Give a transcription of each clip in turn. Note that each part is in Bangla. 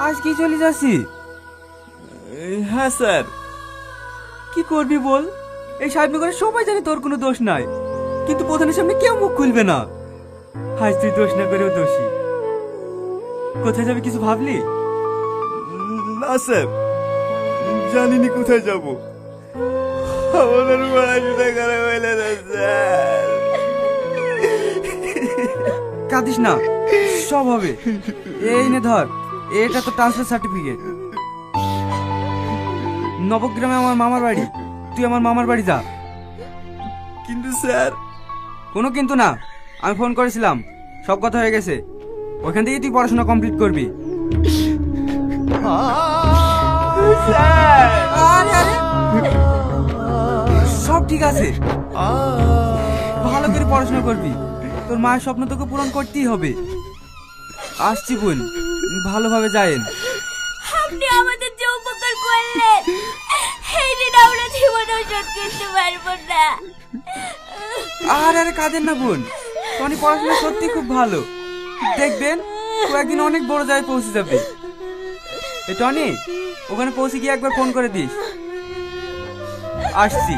আজকেই চলে যাচ্ছি? হ্যাঁ স্যার। কি করবি বল? এই সাহেবনগরে সবাই জানে তোর কোনো দোষ নাই, কিন্তু প্রধানের সামনে কেউ মুখ খুলবে না। আজ তুই দোষ না করেও দোষী। কোথায় যাবে কিছু ভাবলি? না স্যার, জানিনি কোথায় যাব। আমাদের পড়াশোনা খারাপ হইলে না স্যার। কাঁদিস না, সব হবে। এই নে ধর, এটা তো ট্রান্সফার সার্টিফিকেট। নবগ্রামে আমার মামার বাড়ি, তুই আমার মামার বাড়ি যা। কিন্তু স্যার। কোনো কিন্তু না, আমি ফোন করেছিলাম, সব কথা হয়ে গেছে। ওখান থেকে তুই পড়াশোনা কমপ্লিট করবি। স্যার, আরে আরে, সব ঠিক আছে। ভালো করে পড়াশোনা করবি, তোর মায়ের স্বপ্ন তোকে পূরণ করতেই হবে। আসছি বোন, ভালোভাবে যায়েন। আপনি আমাদের যে উপকার করলেন, এই দিন আমরা জীবনেও শোধ করতে পারবো না। আর আরে কাঁদেন না বোন, টনি পড়াশোনা সত্যি খুব ভালো। দেখবেন ও একদিন অনেক বড় জায়গায় পৌঁছে যাবে। এ টনি, ওখানে পৌঁছে গিয়ে একবার ফোন করে দিস। আসছি।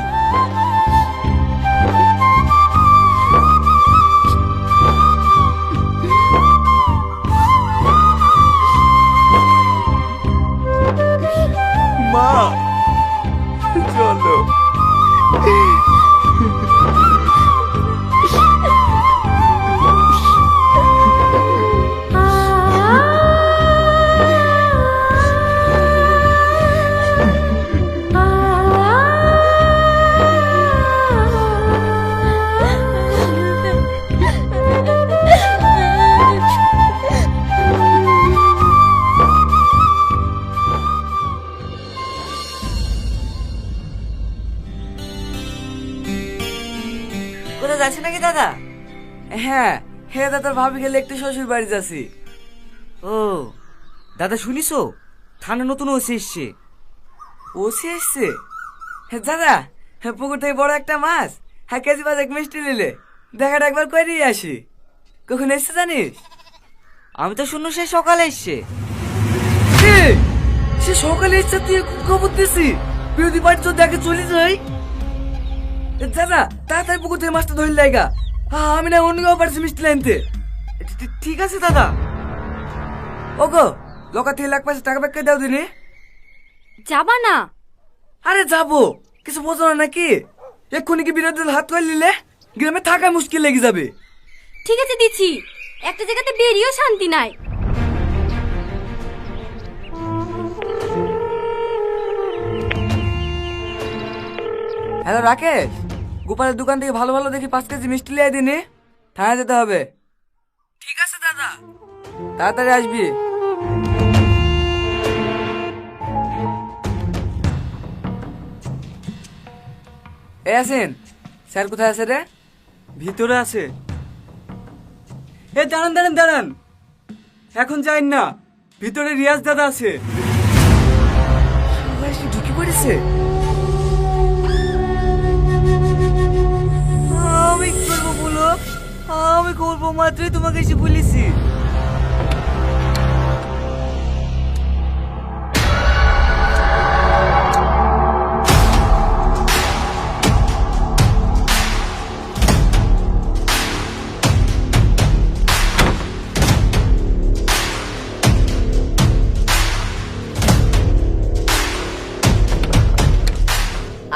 মা চলো। কোথায় যাচ্ছে নাকি দাদা? হ্যাঁ হ্যাঁ দাদার ভাবি গেলে একটু শ্বশুর বাড়ি যাচ্ছি। ও দাদা, শুনিছো থানা নতুন ওসি এসছে। ওসি এসছে? হ্যাঁ দাদা, হ্যাঁ পুকুর থেকে বড় একটা মাছ, হ্যাঁ কেজি পাঁচ এক মিষ্টি নিলে দেখাটা একবার করিয়ে আসি। কখন এসছে জানিস? আমি তো শুনলো সে সকালে এসছে। সে সকালে এসছে, তুই খবর দিছি বিরোধী পার্টি যদি আগে চলে যাই। দাদা তাড়াতাড়ি পুকুর থেকে মাছটা ধরে লাইগা, আমি না অন্য কাউ পারছি মিষ্টি লাইনতে। ঠিক আছে দাদা। ওগো, লোকা থেকে $1,00,000 টাকা ব্যাগ করে দাও দিনে। যাবা না? আরে যাবো, কিছু বোঝো না নাকি? এক্ষুনি কি বিরোধী দল হাত করে নিলে গ্রামে থাকা মুশকিল লেগে যাবে। ঠিক আছে দিচ্ছি, একটা জায়গাতে বেরিয়েও শান্তি নাই। হ্যালো রাকেশ, গোপালের দোকান থেকে ভালো ভালো দেখি 5 কেজি মিষ্টি লিয়ে দিনে, থানায় যেতে হবে। ঠিক আছে দাদা, তাড়াতাড়ি আসবি। এ আসেন, স্যার কোথায় আছে রে? ভিতরে আছে। এ দাঁড়ান দাঁড়ান দাঁড়ান, এখন যাইন না, ভিতরে রিয়াজ দাদা আছে। ঢুকে পড়েছে। আমি কি করবো বলো? আমি করবো মাত্রই তোমাকে এসে বলেছি।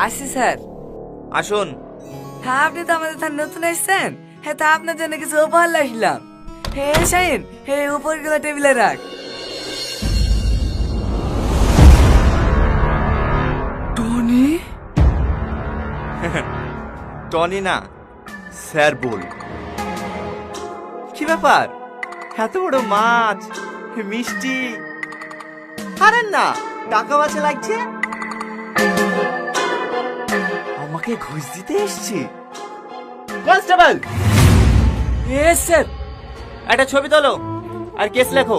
আসি স্যার। আসুন। হ্যাঁ আপনি তো আমাদের থানা নতুন এসেছেন, হ্যাঁ তা আপনার জন্য কিছু উপহার আসলাম। হ্যাঁ শাইন, হ্যাঁ উপরগুলো টেবিলে রাখ। টনি? টনি না, স্যার বল। কি ব্যাপার, এত বড় মাছ, মিষ্টি, আরে না টাকা বাঁচা লাগছে। আমাকে ঘুষ দিতে এসছি? Constable, yes sir. একটা ছবি তোলো আর কেস লেখো।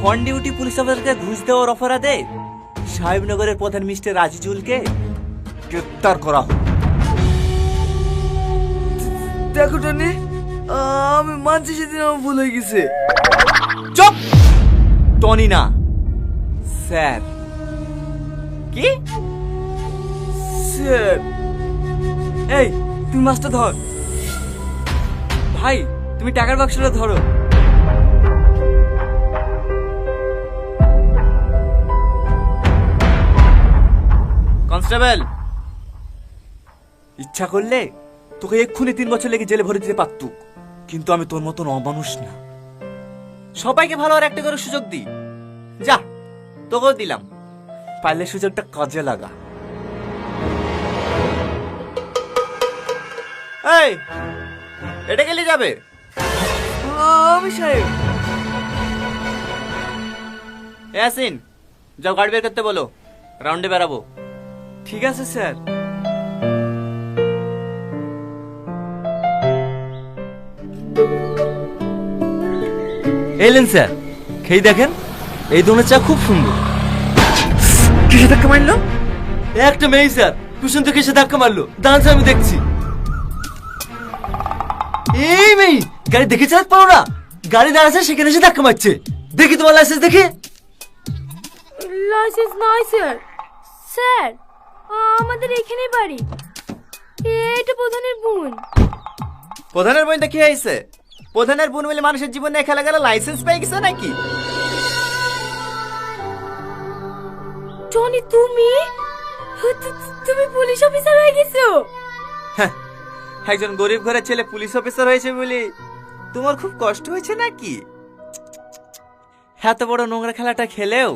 অন ডিউটি পুলিশ অফিসারকে ঘুষ দেওয়ার অপরাধে সাহেবনগরের প্রধান মিস্টার আজিজুলকে গ্রেপ্তার করা হোক। দেখো টনি, আমি মানছি সেদিন আমার ভুল হয়ে গেছে। চুপ! টনি না, স্যার। কি? স্যার, এই তুমি মাছটা ধর। ভাই তুমি টাকার বাক্সটা ধরো। কনস্টেবল, ইচ্ছা করলে তোকে এক্ষুনি 3 বছর লেগে জেলে ভরে দিতে পারতু, কিন্তু আমি তোর মতন অমানুষ না। সবাইকে ভালো আর একটা করে সুযোগ দিই। যা, তোকেও দিলাম, পারলে সুযোগটা কাজে লাগা। এই, এটা গেলে যাবে? আমি সাহেব। ইয়াসিন, যাও গাড়ি বের করতে বলো, রাউন্ডে বেরাবো। ঠিক আছে স্যার। এলেন স্যার, খেয়ে দেখেন, এই ধরনের চা খুব সুন্দর। কিসে ধাক্কা মারলো? একটা মেয়ে স্যার, টুশন থেকে এসে ধাক্কা মারলো, দাঁড়াচ্ছে আমি দেখছি। এই মেয়ে গাড়ি দেখে চালাতে পারো না? গাড়ি দাঁড়াচ্ছে সেখানে এসে ধাক্কা মারছে। দেখি তোমার লাইসেন্স দেখি। লাইসেন্স নয় স্যার। স্যার, আমাদের এখানেই বাড়ি। এটা প্রধানের বোন। প্রধানের বইটা কি হয়েছে? প্রধানের বোন বলে মানুষের জীবনে খেলা গেল লাইসেন্স পেয়ে গেছে নাকি? টনি, তুমি পুলিশ অফিসার হয়ে গেছো? হ্যাঁ, একজন গরিব ঘরের ছেলে পুলিশ অফিসার হয়েছে বলে তোমার খুব কষ্ট হয়েছে নাকি? এত বড় নোংরা খেলাটা খেলেও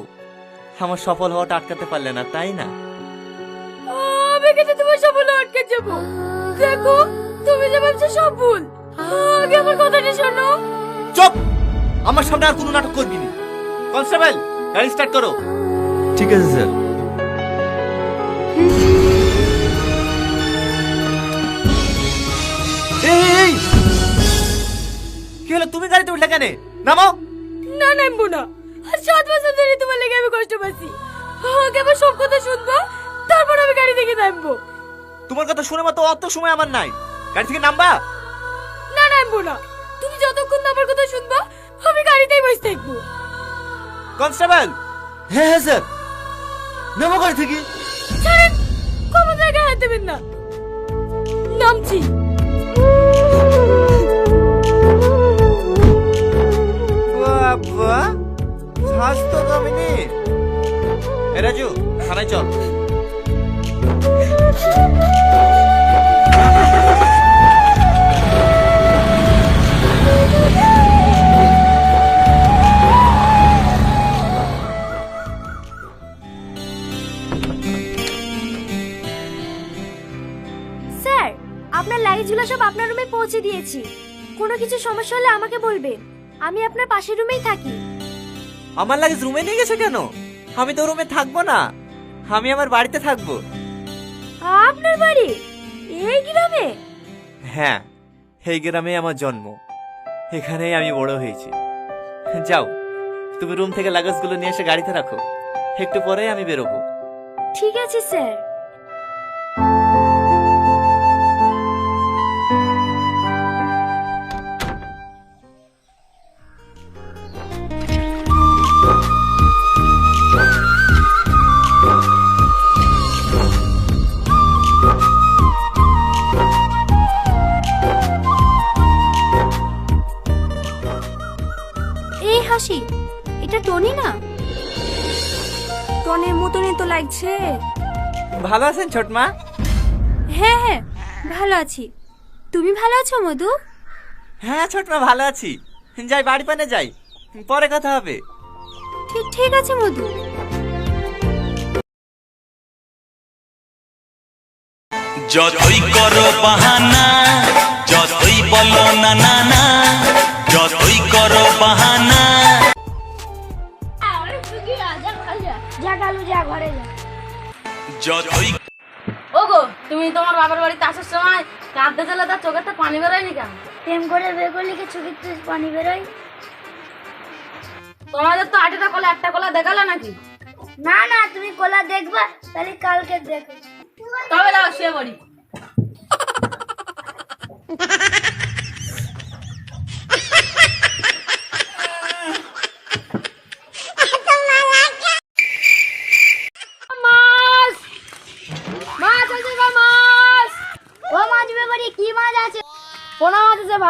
আমার সফল হওয়াটা আটকাতে পারলে না, তাই না? আমি কেন তোমার সফল আটকে যাবো? দেখো, তুমি যে ভাবছো সব ভুল। আগে আমার কথাটা শোনো। চুপ! আমার সামনে আর কোনো নাটক করবি না। কনস্টেবল, গাড়ি স্টার্ট করো। ঠিক আছে স্যার। এই, কি হলো? তুমি গাড়িতে উঠলে কেন? নামো। না, নামবো না। 7 বছর ধরে তোমার লেগে আমি কষ্ট পাচ্ছি। আগে আমার সব কথা শুনবো, তারপর আমি গাড়ি থেকে নামবো। তোমার কথা শুনে মতো অত সময় আমার নাই। গাড়ি থেকে নামবা? না, নামবো না। তুমি যতক্ষণ না আমার কথা শুনবা, আমি গাড়িতেই বসে থাকবো। কনস্টেবল, হ্যাঁ হ্যাঁ স্যার, নামো গাড়ি থেকে। ছাড়েন, কোনো জায়গায় হাত দেবেন না। নামছি। বাবা, স্বাস্থ্য কমেনি। এ রাজু, থানায় চল। স্যার, আপনার লাগেজগুলো সব আপনার রুমে পৌঁছে দিয়েছি। কোনো কিছু সমস্যা হলে আমাকে বলবেন, আমি আপনার পাশের রুমেই থাকি। আমার লাগেজ রুমে নিয়ে গেছে কেন? আমি তো রুমে থাকবো না, আমি আমার বাড়িতে থাকবো। আপনার বাড়ি এই গ্রামে? হ্যাঁ, এই গ্রামে আমার জন্ম, এখানেই আমি বড় হয়েছি। যাও, তুমি রুম থেকে লাগেজগুলো নিয়ে এসে গাড়িতে রাখো, একটু পরেই আমি বেরোবো। ঠিক আছে স্যার। এই হাসি, এটা টনি না? টনের মতনই তো লাগছে। ভালো আছেন ছোটমা? হ্যাঁ হ্যাঁ, ভালো আছি। তুমি ভালো আছো মধু? হ্যাঁ ছোটমা, ভালো আছি। যাই, বাড়ি পানে যাই, পরে কথা হবে। ঠিক আছে মধু। যতই করো বাহানা, যতই বলো না না না, যতই করো বাহানা। যতই ওগো, তুমি তোমার বাবার বাড়িতে আসার সময় কাঁদতে চলে তার চোখের তো পানি বেরোয়নি কেন? প্রেম করে বের করলে কি চোখের তো পানি বেরোয়? তোমাদের তো 8টা কলা 1টা কলা দেখালে নাকি? না না, তুমি কোলা দেখবা, তাহলে কালকে দেখো। তবে দাও, শুয়ে পড়ি।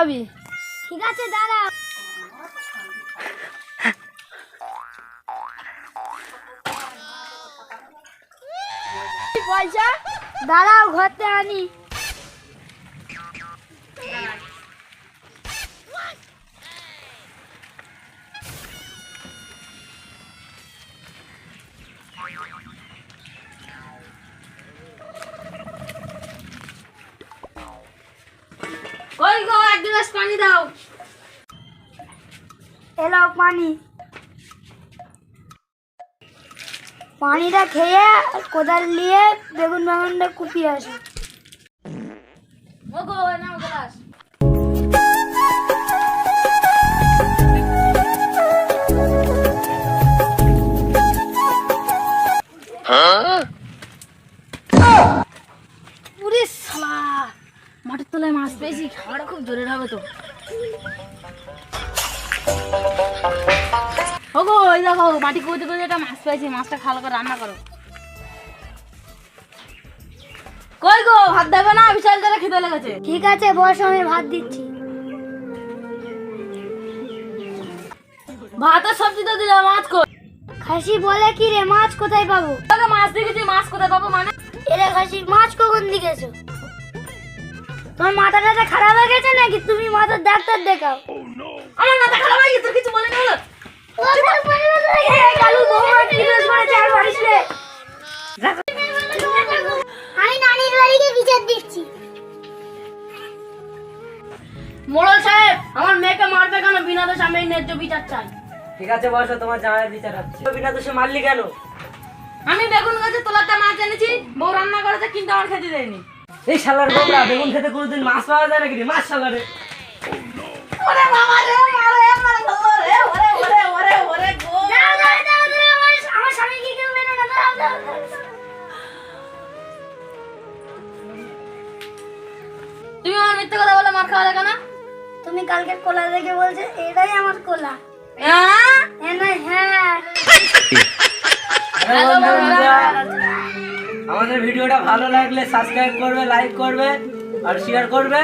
পাবি। ঠিক আছে দাঁড়া। পয়সা দাঁড়াও ঘরতে আনি। কই গো, এক গ্লাস পানি দাও। এলো পানি। পানিটা খেয়ে কোদাল নিয়ে বেগুনটা কুপিয়ে আসো। ও গো, এই নাও গ্লাস। পুরে শালা, মাটির তলায় মাছ পেয়েছি, খাওয়াটা খুব জোরের হবে তো। ও গো, এই দেখো মাটি কুড়িতে কুড়িতে একটা মাছ পেয়েছি, মাছটা ভালো করে রান্না করো। কই গো, ভাত দেবে না? বিশাল জোরে খিদে লেগেছে। ঠিক আছে বসো, আমি ভাত দিচ্ছি। ভাত আর সবজি তো দিলে, মাছ কই? খাসি বলে কি রে, মাছ কোথায় পাবো? তোকে মাছ দেখেছি, মাছ কোথায় পাবো মানে? এরে খাসি, মাছ কখন দিকেছো? তোমার মাথাটা খারাপ হয়ে গেছে নাকি? তুমি মাথার ডাক্তার দেখাও। আমার মাথা খারাপ হয়ে গেছে, তোর কিছু বলিনি হলো? আমি নানির বাড়িতে বিচার দিচ্ছি। মোড়ল সাহেব, আমার মেয়েকে মারবে কেন? বিনা দোষে আমি এই ন্যায্য বিচার চাই। ঠিক আছে বসো, তোমার জামাইয়ের বিচার হচ্ছে। বিনা দোষে মারলি কেন? আমি বেগুন গাছে তোলাটা মাছ এনেছি, বউ রান্না করেছে কিন্তু আমার খেতে দেয়নি। এই শালার বউরা, বেগুন খেতে কোনোদিন মাছ পাওয়া যায় নাকি রে? মাছ শালারে। ওরে বাবা রে, মারে মারে বাবা রে, ওরে ওরে ওরে ওরে গো। দাও, দাও, দাও, দাও, আমার স্বামীকে কেউ মেনো না। দাও, দাও, দাও, দাও। তুমি আমার মিথ্যে কথা বলে মার খাওয়ালে কেন? তুমি কালকে কোলা দেখে বলছে এটাই আমার কোলা। হ্যাঁ? হ্যাঁ। আরে বন্ধুরা, আমাদের ভিডিওটা ভালো লাগলে সাবস্ক্রাইব করবে, লাইক করবে আর শেয়ার করবে।